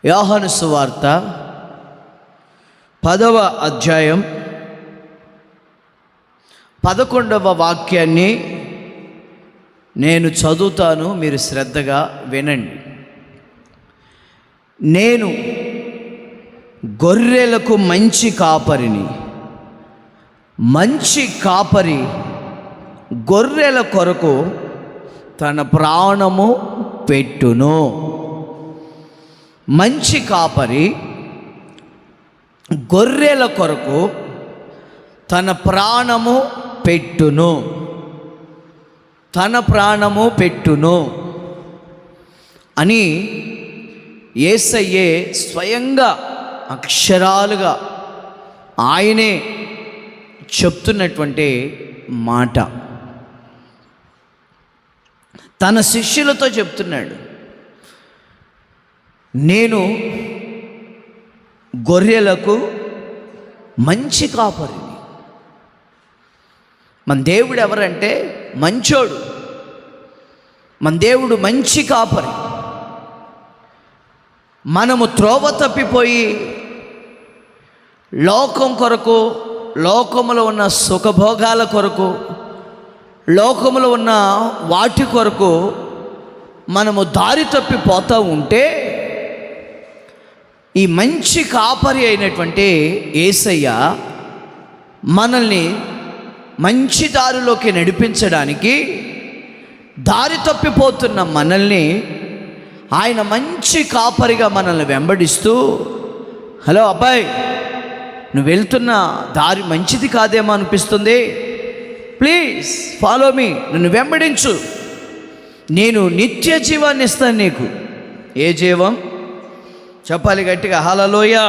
యోహాను సువార్త 10వ అధ్యాయం 11వ వాక్యాన్ని నేను చదువుతాను, మీరు శ్రద్ధగా వినండి. నేను గొర్రెలకు మంచి కాపరిని. మంచి కాపరి గొర్రెల కొరకు తన ప్రాణము పెట్టును. మంచి కాపరి గొర్రెల కొరకు తన ప్రాణము పెట్టును. తన ప్రాణము పెట్టును అని యేసయ్యే స్వయంగా అక్షరాలుగా ఆయనే చెప్తున్నటువంటి మాట. తన శిష్యులతో చెప్తున్నాడు, నేను గొర్రెలకు మంచి కాపరిని. మన దేవుడు ఎవరంటే మంచోడు. మన దేవుడు మంచి కాపరి. మనము త్రోవ తప్పిపోయి లోకం కొరకు, లోకములో ఉన్న సుఖభోగాల కొరకు, లోకములో ఉన్న వాటి కొరకు మనము దారి తప్పిపోతూ ఉంటే ఈ మంచి కాపరి అయినటువంటి యేసయ్య మనల్ని మంచి దారిలోకి నడిపించడానికి, దారి తప్పిపోతున్న మనల్ని ఆయన మంచి కాపరిగా మనల్ని వెంబడిస్తూ, హలో అబ్బాయి, నువ్వు వెళ్తున్న దారి మంచిది కాదేమో అనిపిస్తుంది, ప్లీజ్ ఫాలో మీ, నన్ను వెంబడించు, నేను నిత్య జీవాన్ని ఇస్తాను నీకు. ఏ జీవం చెప్పాలి గట్టిగా, హల్లెలూయా.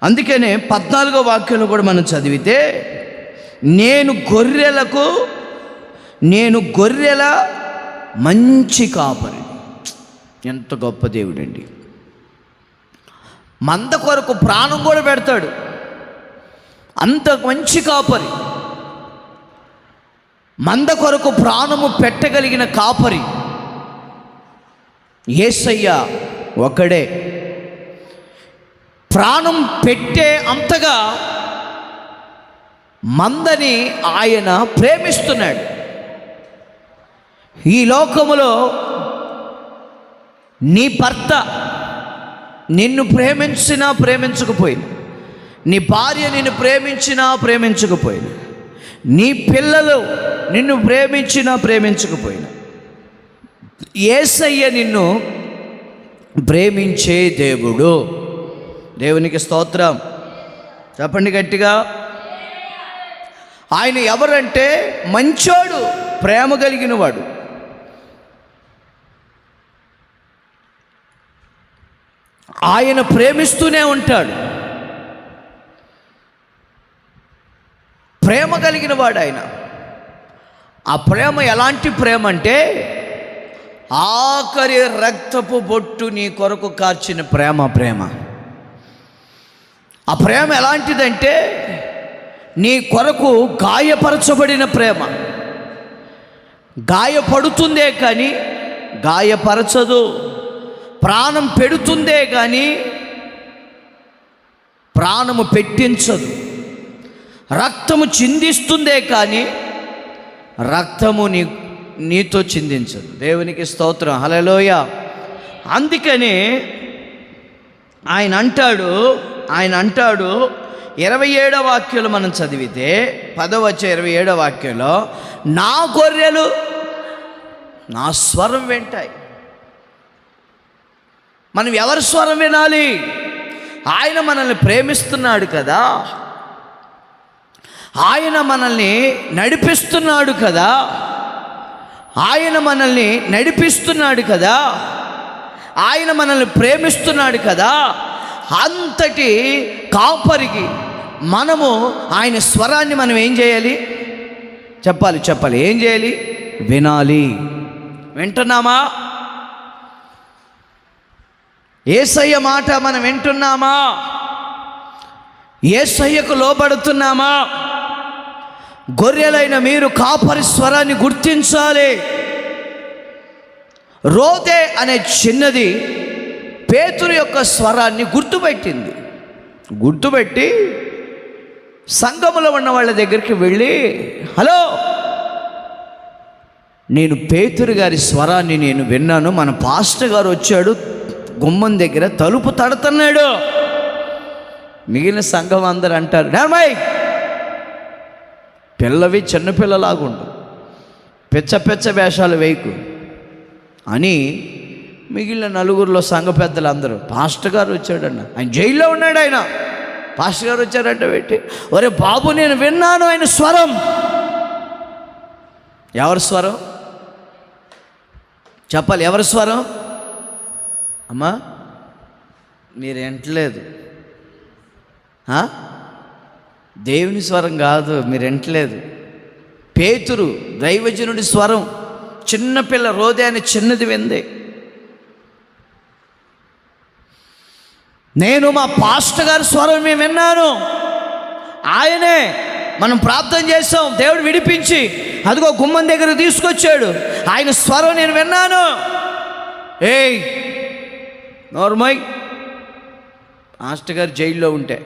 అందుకనే 14వ వాక్యంలో కూడా మనం చదివితే, నేను గొర్రెల మంచి కాపరి. ఎంత గొప్ప దేవుడండి. మంద కొరకు ప్రాణం కూడా పెడతాడు. అంత మంచి కాపరి, మంద కొరకు ప్రాణము పెట్టగలిగిన కాపరి యేసయ్య ఒకడే. ప్రాణం పెట్టే అంతగా మందని ఆయన ప్రేమిస్తున్నాడు. ఈ లోకములో నీ భర్త నిన్ను ప్రేమించినా ప్రేమించకపోయినా, నీ భార్య నిన్ను ప్రేమించినా ప్రేమించకపోయినా, నీ పిల్లలు నిన్ను ప్రేమించినా ప్రేమించకపోయినా, యేసయ్య నిన్ను ప్రేమించే దేవుడు. దేవునికి స్తోత్రం చెప్పండి గట్టిగా. ఆయన ఎవరంటే మంచోడు, ప్రేమ కలిగిన వాడు. ఆయన ప్రేమిస్తూనే ఉంటాడు. ప్రేమ కలిగిన వాడు ఆయన. ఆ ప్రేమ ఎలాంటి ప్రేమ అంటే, ఆఖరి రక్తపు బొట్టు నీ కొరకు కార్చిన ప్రేమ. ఆ ప్రేమ ఎలాంటిదంటే, నీ కొరకు గాయపరచబడిన ప్రేమ. గాయపడుతుందే కానీ గాయపరచదు. ప్రాణం పెడుతుందే కానీ ప్రాణము పెట్టించదు. రక్తము చిందిస్తుందే కానీ రక్తము నీతో చిందించదు. దేవునికి స్తోత్రం, హల్లెలూయా. అందుకని ఆయన అంటాడు 27వ వాక్యంలో మనం చదివితే, 27వ వాక్యంలో, నా గొర్రెలు నా స్వరం వింటాయి. మనం ఎవరి స్వరం వినాలి? ఆయన మనల్ని ప్రేమిస్తున్నాడు కదా, ఆయన మనల్ని నడిపిస్తున్నాడు కదా, ఆయన మనల్ని నడిపిస్తున్నాడు కదా, ఆయన మనల్ని ప్రేమిస్తున్నాడు కదా. అంతటి కాపరికి మనము ఆయన స్వరాన్ని మనం ఏం చేయాలి? చెప్పాలి. ఏం చేయాలి? వినాలి. వింటున్నామా? యేసయ్య మాట మనం వింటున్నామా? యేసయ్యకు లోబడుతున్నామా? గొర్రెలైన మీరు కాపరి స్వరాన్ని గుర్తించాలి. రోదే అనే చిన్నది పేతురు యొక్క స్వరాన్ని గుర్తుపెట్టింది. గుర్తుపెట్టి సంఘములో ఉన్న వాళ్ళ దగ్గరికి వెళ్ళి, హలో, నేను పేతురు గారి స్వరాన్ని నేను విన్నాను, మన పాస్టర్ గారు వచ్చాడు, గుమ్మం దగ్గర తలుపు తడుతున్నాడు. మిగిలిన సంఘం అందరూ అంటారు, నార్మయ్, పిల్లవి చిన్నపిల్లలాగుండు, పెచ్చ వేషాలు వేయకు అని మిగిలిన నలుగురిలో సంఘ పెద్దలు అందరూ, పాస్టర్ గారు వచ్చాడన్న, ఆయన జైల్లో ఉన్నాడు, ఆయన పాస్టర్ గారు వచ్చారంటే పెట్టి, ఒరే బాబు, నేను విన్నాను ఆయన స్వరం. ఎవరి స్వరం చెప్పాలి? ఎవరి స్వరం? అమ్మా, మీరు వింటలేదు. దేవుని స్వరం కాదు, మీరు వింటలేదు. పేతురు దైవజనుడి స్వరం. చిన్నపిల్ల రోదే అని చిన్నది వింది. నేను మా పాస్టర్ గారి స్వరం మేము విన్నాను, ఆయనే మనం ప్రార్థన చేసాం, దేవుడు విడిపించి అదిగో గుమ్మం దగ్గర తీసుకొచ్చాడు, ఆయన స్వరం నేను విన్నాను. ఏయ్ నోర్మై, పాస్టర్ గారు జైల్లో ఉంటే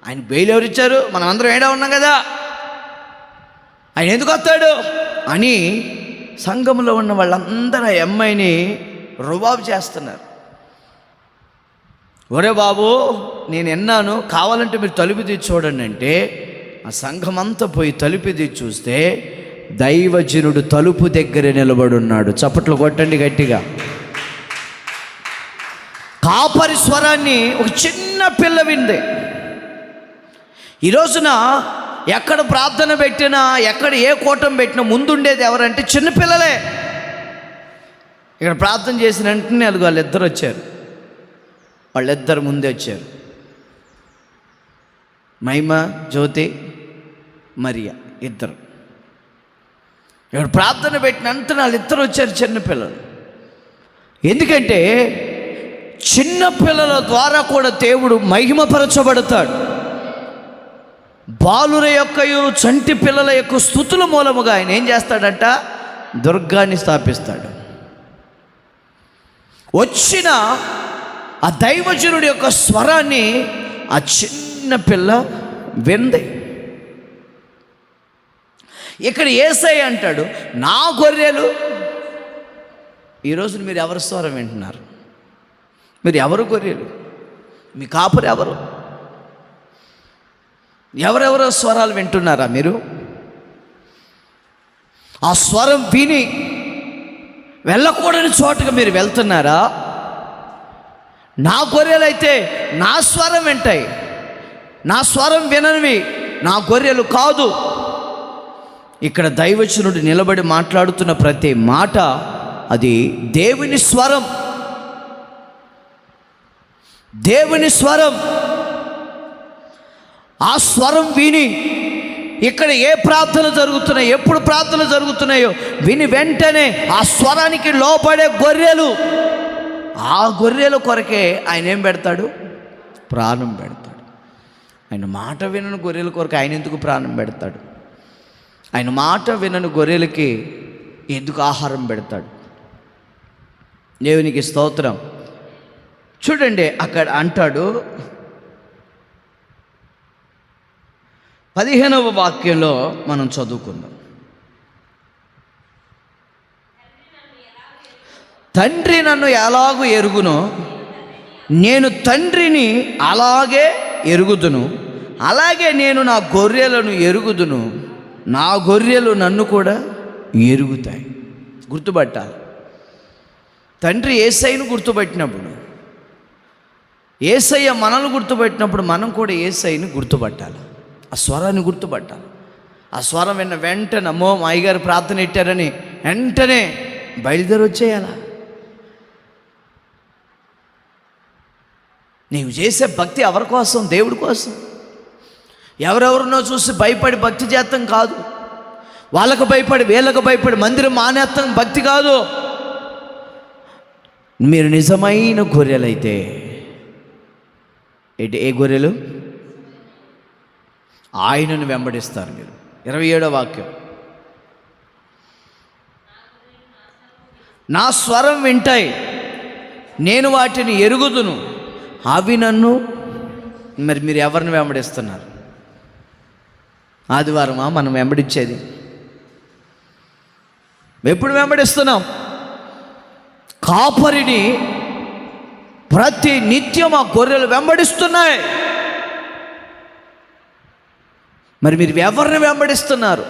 ఆయన బెయిల్ ఎవరు ఇచ్చారు? మనం అందరం ఏడా ఉన్నాం కదా, ఆయన ఎందుకు వస్తాడు అని సంఘంలో ఉన్న వాళ్ళందరూ ఆ అమ్మాయిని రుబాబు చేస్తున్నారు. ఒరే బాబు, నేను విన్నాను, కావాలంటే మీరు తలుపు తీసి చూడండి అంటే ఆ సంఘమంతా పోయి తలుపు తీసి చూస్తే దైవజనుడు తలుపు దగ్గర నిలబడి ఉన్నాడు. చప్పట్లు కొట్టండి గట్టిగా. కాపరి స్వరాన్ని ఒక చిన్న పిల్ల వింది. ఈ రోజున ఎక్కడ ప్రార్థన పెట్టినా, ఎక్కడ ఏ కూటం పెట్టినా ముందుండేది ఎవరంటే చిన్నపిల్లలే. ఇక్కడ ప్రార్థన చేసిన వెంటనే వాళ్ళిద్దరు వచ్చారు, వాళ్ళిద్దరు ముందే వచ్చారు. మహిమ, జ్యోతి, మరియా ఇద్దరు. ఇక్కడ ప్రార్థన పెట్టిన వెంటనే వాళ్ళిద్దరు వచ్చారు, చిన్నపిల్లలు. ఎందుకంటే చిన్నపిల్లల ద్వారా కూడా దేవుడు మహిమపరచబడతాడు. బాలుర యొక్కయు చంటి పిల్లల యొక్క స్తుతుల మూలముగా ఆయన ఏం చేస్తాడంట? దుర్గాన్ని స్థాపిస్తాడు. వచ్చిన ఆ దైవజనుడి యొక్క స్వరాన్ని ఆ చిన్న పిల్ల వింది. ఇక్కడ యేసయ్య అంటాడు, నా గొర్రెలు. ఈరోజు మీరు ఎవరి స్వరం వింటున్నారు? మీరు ఎవరు గొర్రెలు? మీ కాపరి ఎవరు? ఎవరెవరో స్వరాలు వింటున్నారా మీరు? ఆ స్వరం విని వెళ్ళకూడని చోటుగా మీరు వెళ్తున్నారా? నా గొర్రెలైతే నా స్వరం వింటాయి, నా స్వరం విననివి నా గొర్రెలు కాదు. ఇక్కడ దైవజనుడు నిలబడి మాట్లాడుతున్న ప్రతి మాట అది దేవుని స్వరం. దేవుని స్వరం. ఆ స్వరం విని ఇక్కడ ఏ ప్రార్థన జరుగుతున్నాయో, ఎప్పుడు ప్రార్థన జరుగుతున్నాయో విని వెంటనే ఆ స్వరానికి లోపడే గొర్రెలు, ఆ గొర్రెల కొరకే ఆయన ఏం పెడతాడు? ప్రాణం పెడతాడు. ఆయన మాట వినని గొర్రెల కొరకు ఆయన ఎందుకు ప్రాణం పెడతాడు? ఆయన మాట వినని గొర్రెలకి ఎందుకు ఆహారం పెడతాడు? దేవునికి స్తోత్రం. చూడండి, అక్కడ అంటాడు 15వ వాక్యంలో మనం చదువుకుందాం. తండ్రి నన్ను ఎలాగూ ఎరుగునో నేను తండ్రిని అలాగే ఎరుగుదును, అలాగే నేను నా గొర్రెలను ఎరుగుదును, నా గొర్రెలు నన్ను కూడా ఎరుగుతాయి. గుర్తుపట్టాలి. తండ్రి యేసయ్యను గుర్తుపట్టినప్పుడు, యేసయ్య మనల్ని గుర్తుపట్టినప్పుడు మనం కూడా యేసయ్యని గుర్తుపట్టాలి. ఆ స్వరాన్ని గుర్తుపట్టాలి. ఆ స్వరం విన్న వెంటనే అమ్మో మా అయ్యగారు ప్రార్థన పెట్టారని వెంటనే బయలుదేరి వచ్చేయాలా? నీవు చేసే భక్తి ఎవరి కోసం? దేవుడి కోసం. ఎవరెవరినో చూసి భయపడి భక్తి చేస్తాం కాదు, వాళ్ళకు భయపడి వీళ్ళకు భయపడి మందిరం మానేస్తాం భక్తి కాదు. మీరు నిజమైన గొర్రెలైతే ఏ గొర్రెలు? ఆయనను వెంబడిస్తారు మీరు. 27వ వాక్యం, నా స్వరం వింటాయి, నేను వాటిని ఎరుగుదును, అవి నన్ను. మరి మీరు ఎవరిని వెంబడిస్తున్నారు? ఆదివారమా మనం వెంబడించేది? ఎప్పుడు వెంబడిస్తున్నాం? కాపరిని ప్రతి నిత్యం ఆ గొర్రెలు వెంబడిస్తున్నాయి. మరి మీరు ఎవరిని వెంబడిస్తున్నారు?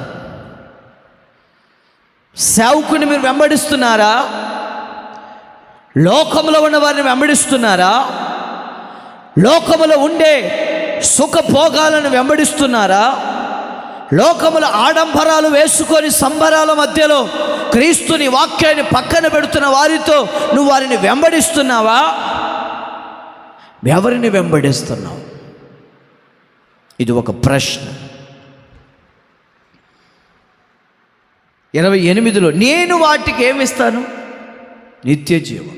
సేవకుని మీరు వెంబడిస్తున్నారా? లోకంలో ఉన్న వారిని వెంబడిస్తున్నారా? లోకములో ఉండే సుఖభోగాలను వెంబడిస్తున్నారా? లోకముల ఆడంబరాలు వేసుకొని సంబరాల మధ్యలో క్రీస్తుని వాక్యాన్ని పక్కన పెడుతున్న వారితో నువ్వు వారిని వెంబడిస్తున్నావా? ఎవరిని వెంబడిస్తున్నావు? ఇది ఒక ప్రశ్న. 28లో నేను వాటికి ఏమిస్తాను? నిత్య జీవం.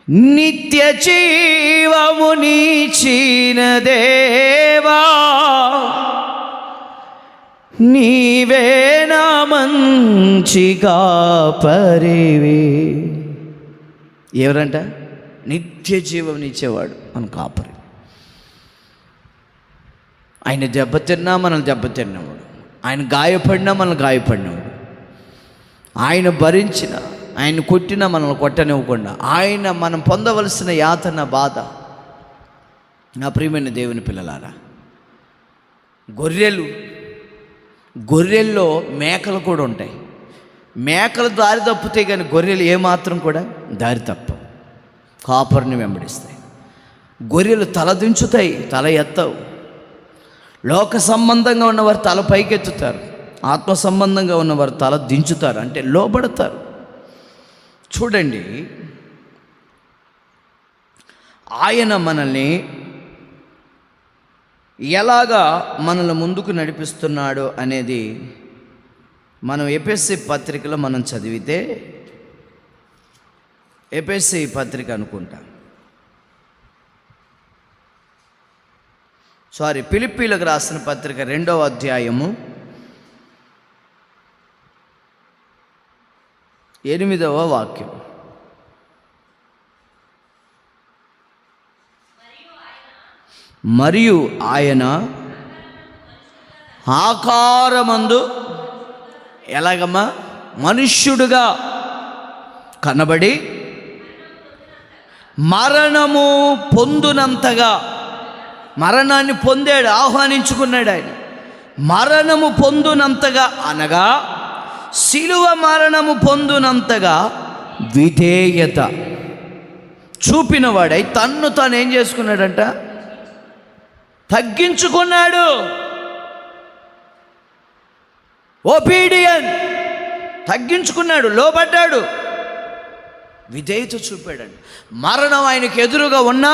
నిత్య జీవము నీచిన దేవా, నీవే నా మంచి కాపరివి. ఎవరంట? నిత్య జీవం ఇచ్చేవాడు మన కాపరి. ఆయన దెబ్బతిన్నా మనల్ని దెబ్బతిన్నవాడు, ఆయన గాయపడినా మనల్ని గాయపడినవాడు, ఆయన భరించిన, ఆయన కొట్టినా మనల్ని కొట్టనివ్వకుండా, ఆయన మనం పొందవలసిన యాతన బాధ. నా ప్రియమైన దేవుని పిల్లలారా, గొర్రెల్లో మేకలు కూడా ఉంటాయి. మేకలు దారి తప్పుతాయి కానీ గొర్రెలు ఏమాత్రం కూడా దారి తప్పవు, కాపరిని వెంబడిస్తాయి. గొర్రెలు తల దించుతాయి, తల ఎత్తవు. లోక సంబంధంగా ఉన్నవారు తల పైకెత్తుతారు, ఆత్మ సంబంధంగా ఉన్నవారు తల దించుతారు, అంటే లోబడతారు. చూడండి, ఆయన మనల్ని ఎలాగా మనల్ని ముందుకు నడిపిస్తున్నాడు అనేది మనం ఎఫెసీ పత్రికలో మనం చదివితే, ఎఫెసీ పత్రిక అనుకుంటా, ఫిలిప్పీలకు రాసిన పత్రిక 2వ అధ్యాయము 8వ వాక్యం. మరియు ఆయన ఆకారమందు ఎలాగమ్మా? మనుష్యుడుగా కనబడి మరణము పొందునంతగా, మరణాన్ని పొందాడు, ఆహ్వానించుకున్నాడు. ఆయన మరణము పొందునంతగా అనగా శిలువ మరణము పొందునంతగా విధేయత చూపినవాడై తన్ను తాను ఏం చేసుకున్నాడంట? తగ్గించుకున్నాడు. ఒబీడియన్, తగ్గించుకున్నాడు, లోబడ్డాడు, విధేయత చూపాడండి. మరణం ఆయనకు ఎదురుగా ఉన్నా,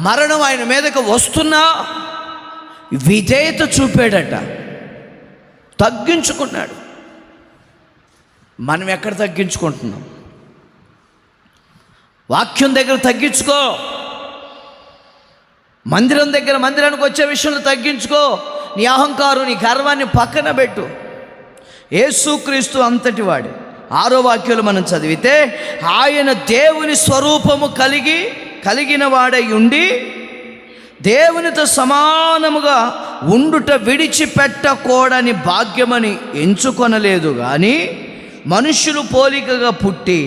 మరణం ఆయన మీదకి వస్తున్నా విధేయత చూపాడట, తగ్గించుకున్నాడు. మనం ఎక్కడ తగ్గించుకుంటున్నాం? వాక్యం దగ్గర తగ్గించుకో, మందిరం దగ్గర మందిరానికి వచ్చే విషయంలో తగ్గించుకో. నీ అహంకారం, నీ గర్వాన్ని పక్కన పెట్టు. యేసుక్రీస్తు అంతటి వాడు. 6వ వాక్యంలో మనం చదివితే, ఆయన దేవుని స్వరూపము కలిగిన వాడై ఉండి దేవునితో సమానముగా ఉండుట విడిచిపెట్టకూడని భాగ్యమని ఎంచుకొనలేదు కానీ మనుష్యులు పోలికగా పుట్టి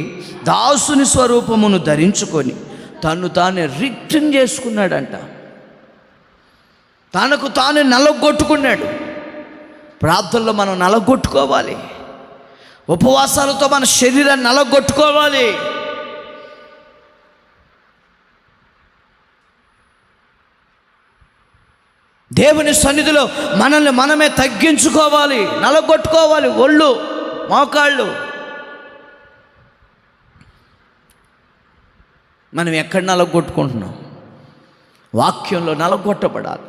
దాసుని స్వరూపమును ధరించుకొని తను తానే రిటర్న్ చేసుకున్నాడంట. తనకు తానే నలగొట్టుకున్నాడు. ప్రార్థనలో మనం నలగొట్టుకోవాలి, ఉపవాసాలతో మన శరీరాన్ని నలగొట్టుకోవాలి. దేవుని సన్నిధిలో మనల్ని మనమే తగ్గించుకోవాలి, నలగొట్టుకోవాలి. ఒళ్ళు, మోకాళ్ళు. మనం ఎక్కడ నలగొట్టుకుంటున్నాం? వాక్యంలో నలగొట్టబడాలి.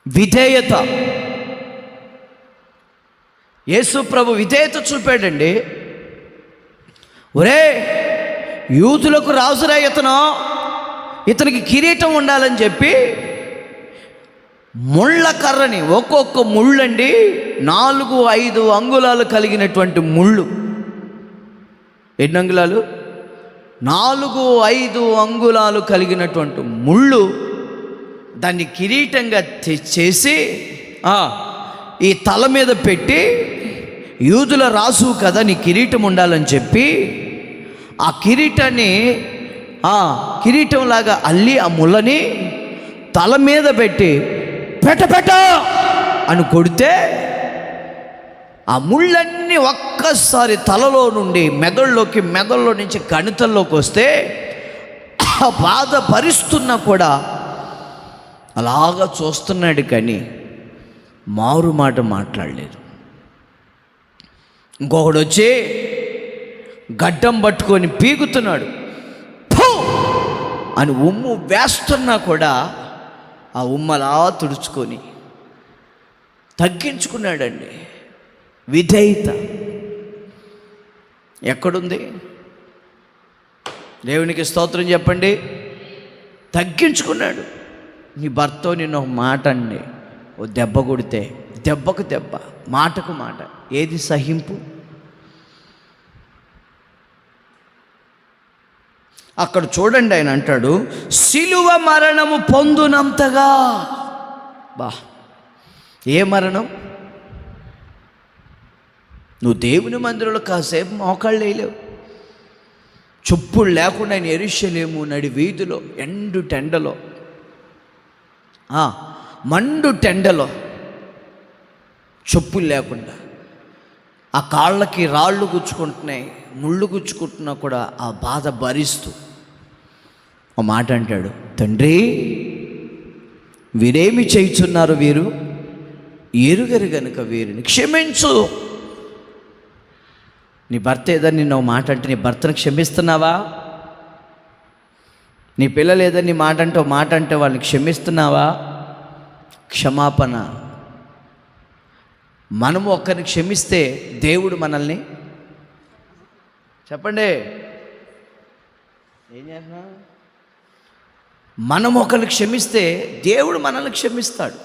విధేయత. యేసు ప్రభు విధేయత చూపాడండి. ఒరే, యూదులకు రాజురా ఇతనికి కిరీటం ఉండాలని చెప్పి ముళ్ళ కర్రని, ఒక్కొక్క ముళ్ళండి 4-5 అంగుళాలు కలిగినటువంటి ముళ్ళు. ఎన్ని అంగుళాలు? 4-5 అంగుళాలు కలిగినటువంటి ముళ్ళు దాన్ని కిరీటంగా చేసి ఈ తల మీద పెట్టి, యూదుల రాజు కదా నీ కిరీటం ఉండాలని చెప్పి ఆ కిరీటాన్ని కిరీటంలాగా అల్లి ఆ ముళ్ళని తల మీద పెట్టి పెట్ట అని కొడితే ఆ ముళ్ళన్నీ ఒక్కసారి తలలో నుండి మెదడులో నుంచి కణితల్లోకి వస్తే ఆ బాధ భరిస్తున్నా కూడా అలాగా చూస్తున్నాడు, కానీ మారు మాట మాట్లాడలేదు. ఇంకొకడు వచ్చి గడ్డం పట్టుకొని పీకుతున్నాడు, ఫూ అని ఉమ్ము వేస్తున్నా కూడా ఆ ఉమ్మలా తుడుచుకొని తగ్గించుకున్నాడండి. విధేయత ఎక్కడుంది? దేవునికి స్తోత్రం చెప్పండి. తగ్గించుకున్నాడు. నీ భర్త నిన్ను ఒక మాట అండి, ఓ దెబ్బ కొడితే దెబ్బకు దెబ్బ, మాటకు మాట, ఏది సహింపు? అక్కడ చూడండి, ఆయన అంటాడు సిలువ మరణము పొందునంతగా. ఏ మరణం? నువ్వు దేవుని మందిరంలో కాసేపు మోకాళ్ళు వేయలేవు. చెప్పులు లేకుండా ఆయన యెరూషలేము నడి వీధిలో ఎండు టెండలో, మండు టెండలో చెప్పులు లేకుండా, ఆ కాళ్ళకి రాళ్ళు గుచ్చుకుంటున్నాయి, ముళ్ళు గుచ్చుకుంటున్నా కూడా ఆ బాధ భరిస్తూ ఆ మాట అంటాడు, తండ్రి వీరేమి చేయుచున్నారు, వీరు ఎరుగరు గనుక వీరిని క్షమించు. నీ భర్త ఏదని నిన్న మాట అంటే నీ భర్తను క్షమిస్తున్నావా? నీ పిల్లలు ఏదని నీ మాట అంటే మాట అంటే వాళ్ళని క్షమిస్తున్నావా? క్షమాపణ. మనము ఒక్కరిని క్షమిస్తే దేవుడు మనల్ని, చెప్పండి ఏం చేస్తున్నా, మనం ఒకరిని క్షమిస్తే దేవుడు మనల్ని క్షమిస్తాడు.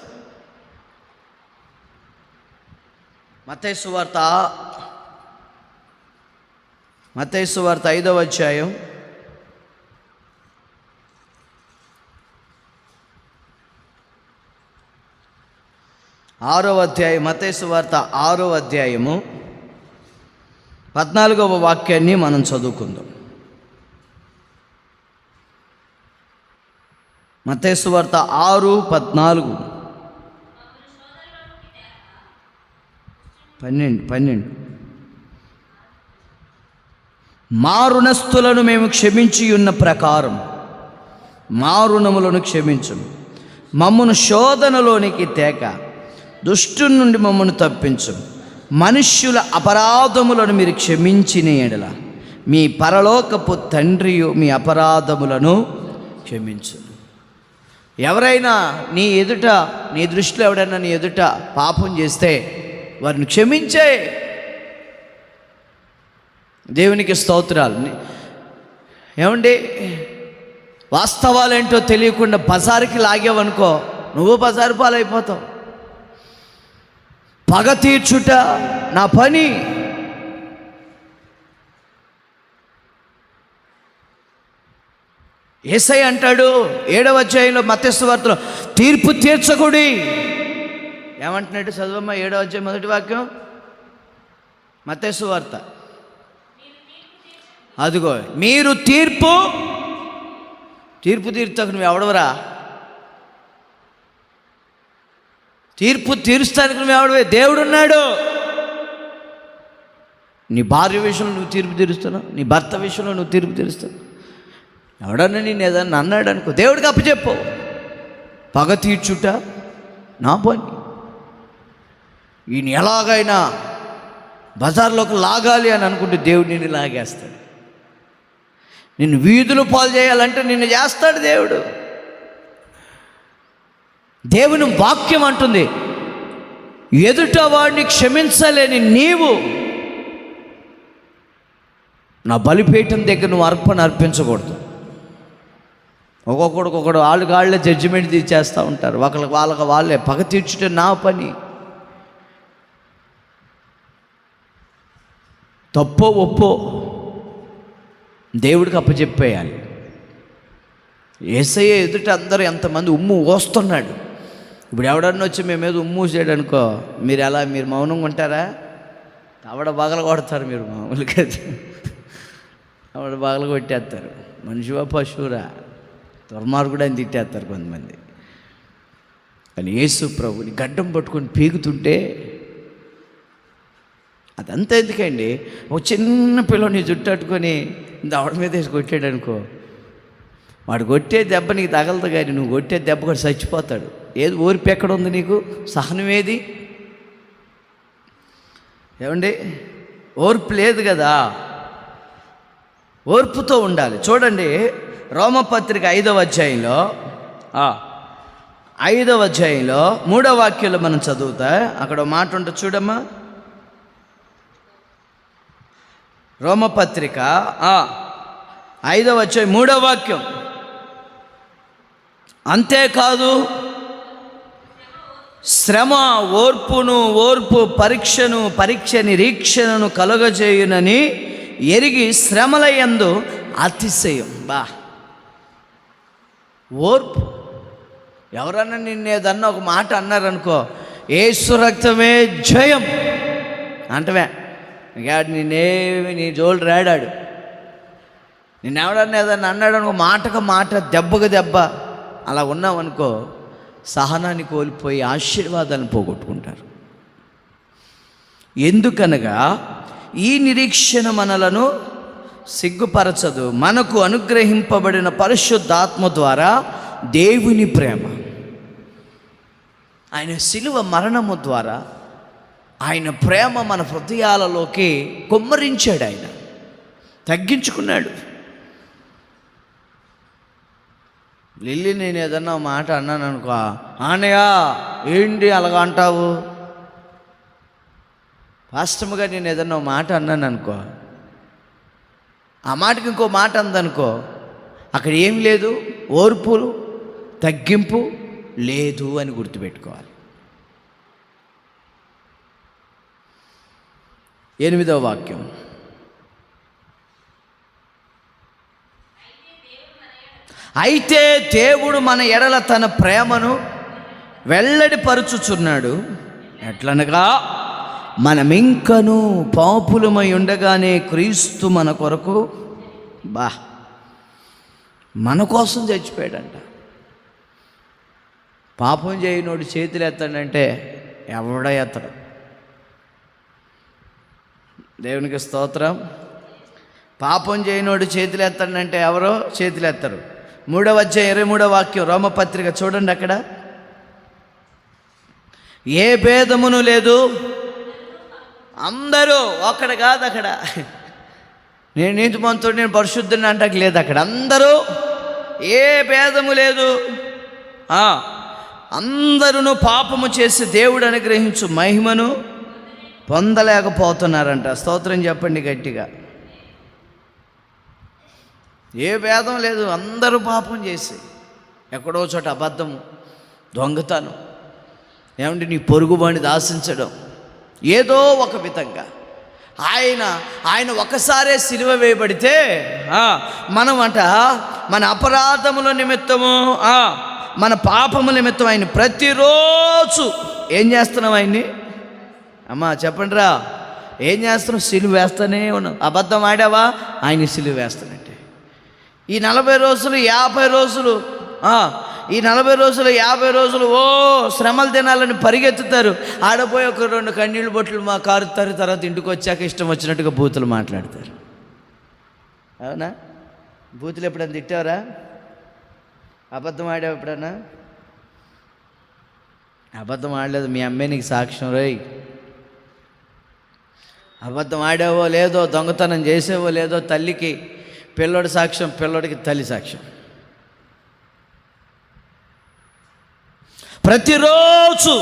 మత్తయి సువార్త 5వ అధ్యాయం 6వ అధ్యాయం, మత్తయి సువార్త 6వ అధ్యాయము 14వ వాక్యాన్ని మనం చదువుకుందాం. మత్తయి సువార్త 6:14, 12. మా రుణస్థులను మేము క్షమించి ఉన్న ప్రకారం మా రుణములను క్షమించుము, మమ్మను శోధనలోనికి తేక దుష్టుని నుండి మమ్మను తప్పించు. మనుష్యుల అపరాధములను మీరు క్షమించిన యెడల మీ పరలోకపు తండ్రియు మీ అపరాధములను క్షమించు. ఎవరైనా నీ ఎదుట, నీ దృష్టిలో ఎవడైనా నీ ఎదుట పాపం చేస్తే వారిని క్షమించే. దేవునికి స్తోత్రాలు. ఏమండి, వాస్తవాలేంటో తెలియకుండా బజారుకి లాగావనుకో, నువ్వు బజారు పాలైపోతావు. పగ తీర్చుట నా పని. యేసయ్య అంటాడు 7వ అధ్యాయంలో మత్తయి సువార్తలో, తీర్పు తీర్చకుడి. ఏమంటున్నాడు? చదవమ్మా 7వ అధ్యాయం 1వ వాక్యం, మత్తయి సువార్త. అదిగో, మీరు తీర్పు తీర్చకు. నువ్వు ఎవడవరా? తీర్పు తీరుస్తానికి నువ్వు ఎవడవే? దేవుడు ఉన్నాడు. నీ భార్య విషయంలో నువ్వు తీర్పు తీరుస్తున్నావు, నీ భర్త విషయంలో నువ్వు తీర్పు తీరుస్తున్నావు. ఎవడన్నా నేను ఏదన్నా అన్నాడు అనుకో, దేవుడికి అప్పచెప్పు. పగ తీర్చుట నా పని. ఈయన ఎలాగైనా బజార్లోకి లాగాలి అని అనుకుంటే దేవుడు నిన్ను లాగేస్తాడు. నిన్ను వీధులు పాలు చేయాలంటే నిన్ను చేస్తాడు దేవుడు. దేవుని వాక్యం అంటుంది, ఎదుట వాడిని క్షమించలేని నీవు నా బలిపీఠం దగ్గర నువ్వు అర్పణ అర్పించకూడదు. ఒక్కొక్కడికొకడు వాళ్ళే జడ్జిమెంట్ తీర్చేస్తూ ఉంటారు. వాళ్ళకి వాళ్ళే పగ తీర్చుటే నా పని. తప్పో ఒప్పో దేవుడికి అప్పచెప్పేయాలి. యేసయ్య ఎదుట అందరూ ఎంతమంది ఉమ్ము పోస్తున్నాడు. ఇప్పుడు ఎవడన్నా వచ్చి మేము ఏదో ఉమ్ము చేయడనుకో, మీరు మౌనంగా ఉంటారా? ఆవిడ బాగలు కొడతారు. మీరు మామూలుగా ఆవిడ బాగలు కొట్టేస్తారు. మనిషివా పశువురా, దుర్మార్గుడు అని తిట్టేస్తారు కొంతమంది. కానీ యేసు ప్రభుని గడ్డం పట్టుకొని పీకుతుంటే అదంతా ఎందుకండి? ఒక చిన్న పిల్లని జుట్టు అట్టుకొని దవడ మీద వేసి కొట్టాడు అనుకో, వాడు కొట్టే దెబ్బ నీకు తగలదు, కానీ నువ్వు కొట్టే దెబ్బ కూడా చచ్చిపోతాడు. ఏది ఓర్పు ఎక్కడ ఉంది నీకు? సహనం ఏది? ఏమండి, ఓర్పు లేదు కదా. ఓర్పుతో ఉండాలి. చూడండి, రోమపత్రిక 5వ అధ్యాయంలో 3వ వాక్యంలో మనం చదువుతా. అక్కడ మాట ఉంటుంది చూడమ్మా. రోమపత్రిక 5వ అధ్యాయం 3వ వాక్యం. అంతేకాదు శ్రమ ఓర్పు పరీక్ష నిరీక్షణను కలుగజేయునని ఎరిగి శ్రమల యందు అతిశయం. ఓర్పు. ఎవరన్నా నిన్నేదన్నా ఒక మాట అన్నారనుకో, యేసు రక్తమే జయం అంటవే. నిన్నేమి నీ జోలు రాడాడు. నిన్నెవడన్నా ఏదన్నా అన్నాడు అనుకో, మాటకు మాట, దెబ్బకు దెబ్బ, అలా ఉన్నామనుకో సహనాన్ని కోల్పోయి ఆశీర్వాదాలను పోగొట్టుకుంటారు. ఎందుకనగా ఈ నిరీక్షణ మనలను సిగ్గుపరచదు, మనకు అనుగ్రహింపబడిన పరిశుద్ధాత్మ ద్వారా దేవుని ప్రేమ, ఆయన శిలువ మరణము ద్వారా ఆయన ప్రేమ మన హృదయాలలోకి కుమ్మరించాడు. ఆయన తగ్గించుకున్నాడు. లిల్లీ, నేను ఏదన్నా మాట అన్నాను అనుకో, ఆనయ్య ఏంటి అలాగా అంటావు? వాస్తవంగా నేను ఏదన్నా మాట అన్నాను అనుకో, ఆ మాటకి ఇంకో మాట అందనుకో, అక్కడ ఏం లేదు, ఓర్పు తగ్గింపు లేదు అని గుర్తుపెట్టుకోవాలి. 8వ వాక్యం. అయితే దేవుడు మన ఎడల తన ప్రేమను వెల్లడిపరుచుచున్నాడు. ఎట్లనగా మనమింకను పాపులమై ఉండగానే క్రీస్తు మన కొరకు మన కోసం చచ్చిపోయాడంట. పాపం చేయనోడు చేతులు ఎత్తాడంటే ఎవడ ఎత్తడు. దేవునికి స్తోత్రం. పాపం చేయనోడు చేతులు ఎత్తాడంటే ఎవరో చేతులు ఎత్తరు. 3వ అధ్యాయం 23వ వాక్యం రోమపత్రిక చూడండి. అక్కడ ఏ భేదమును లేదు, అందరూ ఒక్కడ కాదు. అక్కడ నేను నీతిమంతుడు, నేను పరిశుద్ధుని అంటాక లేదు. అక్కడ అందరూ, ఏ భేదము లేదు, అందరూ పాపము చేసి దేవుడు అనుగ్రహించు మహిమను పొందలేకపోతున్నారంట. స్తోత్రం చెప్పండి గట్టిగా. ఏ భేదం లేదు, అందరూ పాపం చేసి, ఎక్కడో చోట అబద్ధము, దొంగతనం, ఏమంటే నీ పొరుగువాడిని దాసించడం, ఏదో ఒక విధంగా ఆయన ఒకసారే సిలువ వేయబడితే మనమంట మన అపరాధముల నిమిత్తము, మన పాపముల నిమిత్తం ఆయన ప్రతిరోజు ఏం చేస్తున్నాం? ఆయన్ని అమ్మా చెప్పండి రా, ఏం చేస్తున్నాం? సిలువ వేస్తూనే ఉన్నాం. అబద్ధం ఆడావా, ఆయన సిలువ వేస్తానంటే ఈ 40 రోజులు 50 రోజులు ఈ 40 రోజులు 50 రోజులు శ్రమలు తినాలని పరిగెత్తుతారు. ఆడపోయి ఒక 2 కన్నీళ్ళు బొట్లు మా కారుతారు. తర్వాత ఇంటికి వచ్చాక ఇష్టం వచ్చినట్టుగా బూతులు మాట్లాడతారు. అవునా? బూతులు ఎప్పుడన్నా తిట్టావరా? అబద్ధం ఆడావు ఎప్పుడన్నా? అబద్ధం ఆడలేదు, మీ అమ్మాయి నీకు సాక్ష్యం రోయ్. అబద్ధం ఆడావో లేదో, దొంగతనం చేసేవో లేదో, తల్లికి పిల్లోడి సాక్ష్యం, పిల్లోడికి తల్లి సాక్ష్యం. ప్రతిరోజు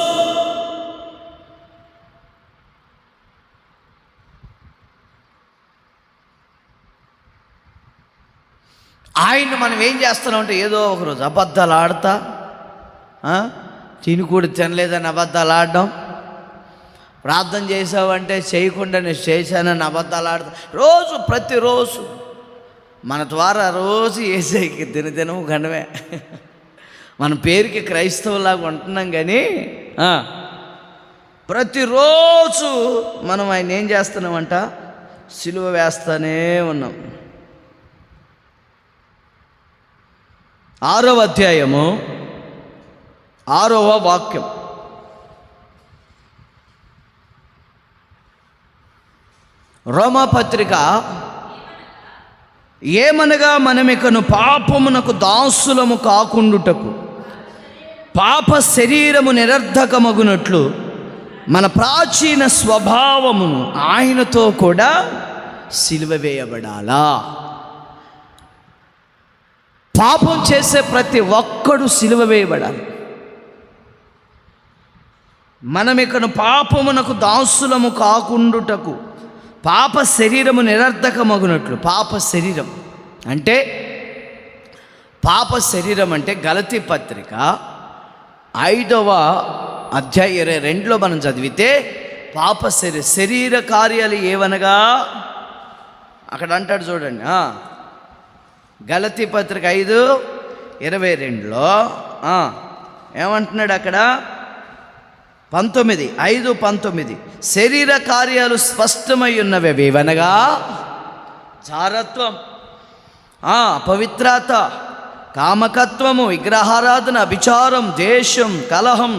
ఆయన మనం ఏం చేస్తున్నాం అంటే ఏదో ఒకరోజు అబద్ధాలు ఆడతా, తిని తినలేదని అబద్ధాలు ఆడడం, ప్రార్థన చేసావంటే చేయకుండా నేను చేశానని అబద్ధాలు ఆడతా, రోజు ప్రతిరోజు మన ద్వారా రోజు యేసయ్యకి దినదినము గండమే. మన పేరుకి క్రైస్తవులాగా ఉంటున్నాం, కానీ ప్రతిరోజు మనం ఆయన ఏం చేస్తున్నామంట, సిలువ వేస్తానే ఉన్నాం. 6వ అధ్యాయము 6వ వాక్యం. రోమాపత్రిక, ఏమనగా మనమికను పాపమునకు దాసులము కాకుండుటకు పాప శరీరము నిరర్ధకమగునట్లు మన ప్రాచీన స్వభావమును ఆయనతో కూడా సిలువ వేయబడాలా. పాపం చేసే ప్రతి ఒక్కడు సిలువ వేయబడాలి. మనమికను పాపమునకు దాసులము కాకుండుటకు పాప శరీరము నిరర్ధకమగునట్లు. పాప శరీరం అంటే గలతీ పత్రిక 5వ అధ్యాయం 22లో మనం చదివితే పాప శరీర కార్యాలు ఏవనగా అక్కడ అంటాడు చూడండి. గలతీ పత్రిక 5:22లో ఏమంటున్నాడు అక్కడ? 5:19 శరీర కార్యాలు స్పష్టమై ఉన్నవి ఏవనగా చారత్వం, అపవిత్రత, కామకత్వము, విగ్రహారాధన, విచారం, ద్వేషం, కలహం,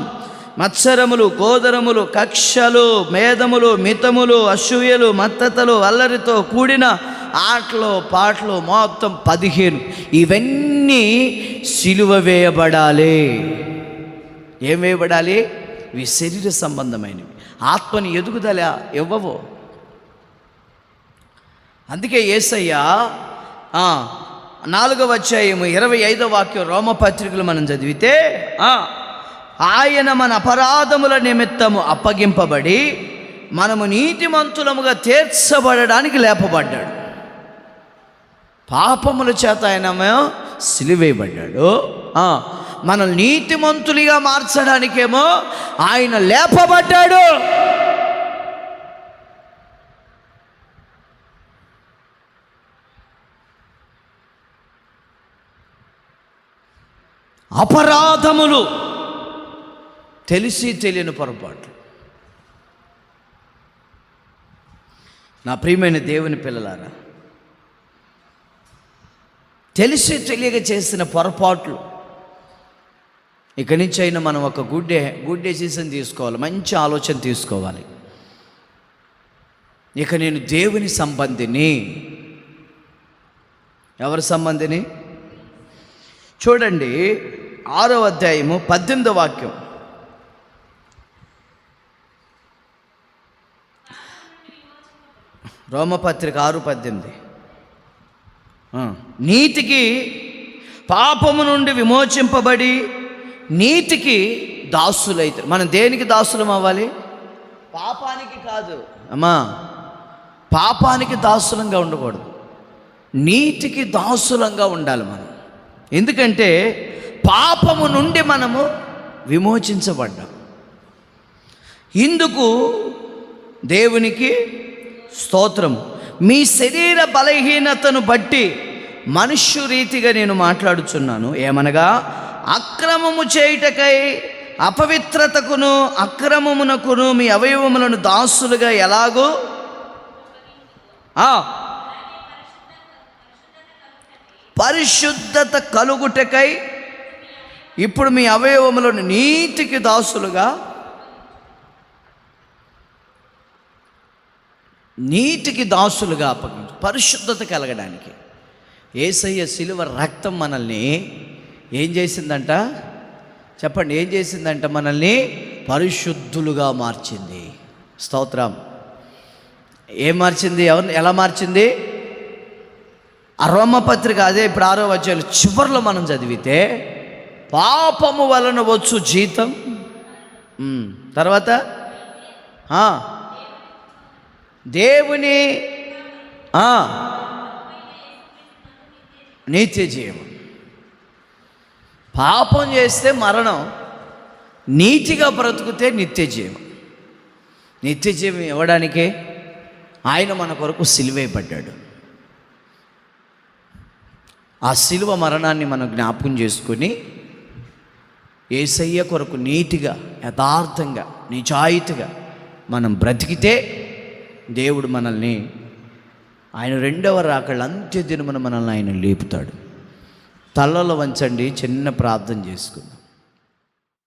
మత్సరములు, గోదరములు, కక్షలు, మేధములు, మితములు, అసూయలు, మత్తతలు, అల్లరితో కూడిన ఆటలు పాటలు, మొత్తం 15 ఇవన్నీ సిలువ వేయబడాలి. ఏం వేయబడాలి? ఇవి శరీర సంబంధమైనవి, ఆత్మని ఎదుగుదల ఇవ్వవు. అందుకే యేసయ్య 4వ అధ్యాయము 25వ వాక్యం రోమపత్రికలు మనం చదివితే ఆయన మన అపరాధముల నిమిత్తము అప్పగింపబడి మనము నీతిమంతులముగా తీర్చబడడానికి లేపబడ్డాడు. పాపముల చేత ఆయన సిలువేయబడ్డాడు. మనం నీతిమంతులుగా మార్చడానికేమో ఆయన లేపబడ్డాడు. అపరాధములు తెలిసి తెలియని పొరపాటు. నా ప్రియమైన దేవుని పిల్లలారా, తెలిసి తెలియక చేసిన పొరపాట్లు ఇక్కడి నుంచి అయినా మనం ఒక గుడ్ డెసిషన్ తీసుకోవాలి, మంచి ఆలోచన తీసుకోవాలి. ఇక నేను దేవుని సంబంధిని. ఎవరి సంబంధిని? చూడండి 6వ అధ్యాయము 18వ వాక్యం. రోమపత్రిక 6:18. నీతికి పాపము నుండి విమోచింపబడి నీతికి దాసులైతే. మనం దేనికి దాసులం అవ్వాలి? పాపానికి కాదు అమ్మా, పాపానికి దాసులంగా ఉండకూడదు, నీతికి దాసులంగా ఉండాలి మనం. ఎందుకంటే పాపము నుండి మనము విమోచించబడ్డాం. ఇందుకు దేవునికి స్తోత్రం. మీ శరీర బలహీనతను బట్టి మనుష్య రీతిగా నేను మాట్లాడుచున్నాను. ఏమనగా అక్రమము చేయుటకై అపవిత్రతకును అక్రమమునకును మీ అవయవములను దాసులుగా ఎలాగో పరిశుద్ధత కలుగుటకై ఇప్పుడు మీ అవయవములను నీతికి దాసులుగా, అప్పగించు. పరిశుద్ధత కలగడానికి యేసయ్య శిలువ రక్తం మనల్ని ఏం చేసిందంట? చెప్పండి, ఏం చేసిందంట? మనల్ని పరిశుద్ధులుగా మార్చింది. స్తోత్రం. ఏం మార్చింది? ఎలా మార్చింది? ఆ రోమపత్రిక అదే ఇప్పుడు 6వ అధ్యాయం చివరిలో మనం చదివితే పాపము వలన వచ్చు జీతం, తర్వాత దేవుని నిత్య జీవం. పాపం చేస్తే మరణం, నీతిగా బ్రతుకుతే నిత్య జీవం. నిత్య జీవం ఇవ్వడానికే ఆయన మన కొరకు సిలువేయబడ్డాడు. ఆ సిలువ మరణాన్ని మనం జ్ఞాపకం చేసుకుని యేసయ్య కొరకు నీతిగా, యథార్థంగా, నిజాయితీగా మనం బ్రతికితే దేవుడు మనల్ని ఆయన రెండవ రాకళ్ళ అంత్య దినమున మనల్ని ఆయన లేపుతాడు. తలలో వంచండి, చిన్న ప్రార్థన చేసుకుందాం.